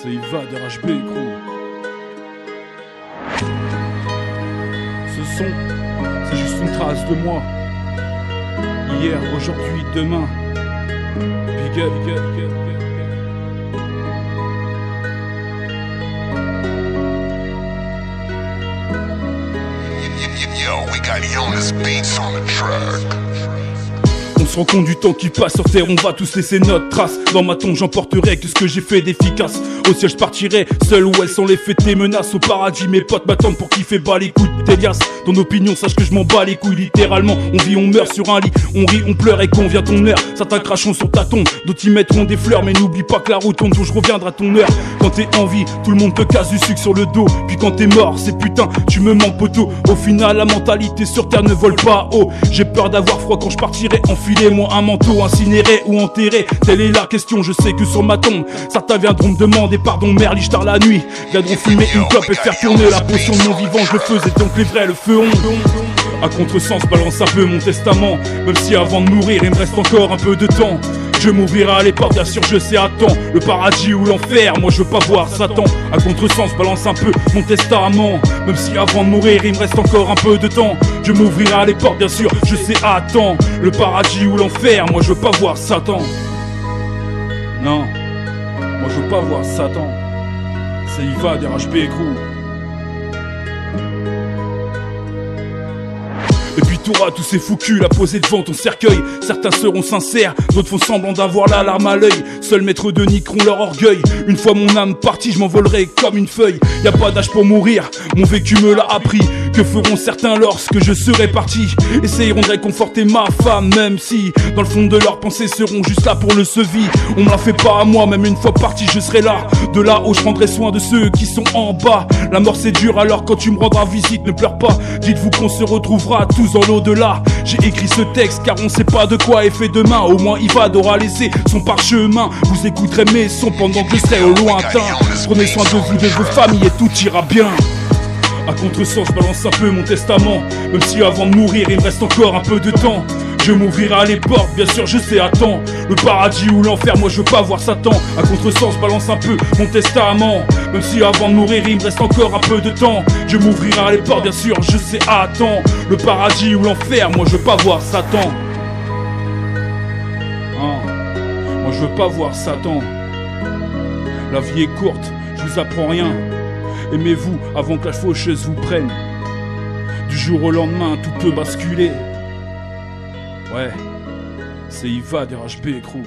C'est Iva de RHB Crew. Ce son, c'est juste une trace de moi. Hier, aujourd'hui, demain. Big up, big up, big up, big up. Yo, we got Jonas beats on the track. On se rend compte du temps qui passe sur terre, on va tous laisser notre trace. Dans ma tombe j'emporterai que ce que j'ai fait d'efficace. Au ciel je partirai, seul où elles sont les fêtes et menaces. Au paradis mes potes m'attendent pour kiffer bas les couilles d'Elias. Ton opinion sache que je m'en bats les couilles littéralement. On vit, on meurt sur un lit, on rit, on pleure et qu'on vient ton heure. Certains cracheront sur ta tombe, d'autres y mettront des fleurs. Mais n'oublie pas que la route tourne, je reviendrai à ton heure. Quand t'es en vie, tout le monde te casse du sucre sur le dos. Puis quand t'es mort, c'est putain, tu me manques poteau. Au final la mentalité sur terre ne vole pas haut. J'ai peur d'avoir froid quand je partirai. Enfilez-moi un manteau, incinéré ou enterré. Telle est la question, je sais que sur ma tombe certains viendront me demander pardon, merliche tard la nuit. Viendront fumer une clope et faire tourner la potion de mon vivant. Je le faisais donc les vrais le feront. À contresens, balance un peu mon testament. Même si avant de mourir il me reste encore un peu de temps. Je m'ouvrirai à l'époque, bien sûr je sais à temps. Le paradis ou l'enfer, moi je veux pas voir Satan. À contresens, balance un peu mon testament. Même si avant de mourir il me reste encore un peu de temps. Je m'ouvrirai à l'époque, bien sûr je sais à temps. Le paradis ou l'enfer, moi je veux pas voir Satan. Non, moi je veux pas voir Satan. C'est Iva des RHB Crew. Et puis t'auras tous ces fous culs à poser devant ton cercueil. Certains seront sincères, d'autres font semblant d'avoir la larme à l'œil. Seuls maîtres de niqueront leur orgueil. Une fois mon âme partie, je m'envolerai comme une feuille. Y a pas d'âge pour mourir, mon vécu me l'a appris. Que feront certains lorsque je serai parti? Essayeront de réconforter ma femme, même si dans le fond de leurs pensées seront juste là pour le sevi. On me la fait pas à moi, même une fois parti je serai là. De là où je prendrai soin de ceux qui sont en bas. La mort c'est dur, alors quand tu me rendras visite ne pleure pas. Dites-vous qu'on se retrouvera tous dans l'au-delà. J'ai écrit ce texte car on sait pas de quoi est fait demain. Au moins Iva aura laissé son parchemin. Vous écouterez mes sons pendant que je serai au lointain. Prenez soin de vous, de vos familles et tout ira bien. À contresens, je balance un peu mon testament. Même si avant de mourir il me reste encore un peu de temps. Je m'ouvrirai à les portes, bien sûr je sais à temps. Le paradis ou l'enfer, moi je veux pas voir Satan. À contresens, balance un peu mon testament. Même si avant de mourir il me reste encore un peu de temps. Je m'ouvrirai à les portes, bien sûr je sais à temps. Le paradis ou l'enfer, moi je veux pas voir Satan. Moi je veux pas voir Satan. La vie est courte, je vous apprends rien. Aimez-vous avant que la faucheuse vous prenne. Du jour au lendemain tout peut basculer. Ouais, c'est Iva des RHB Crew.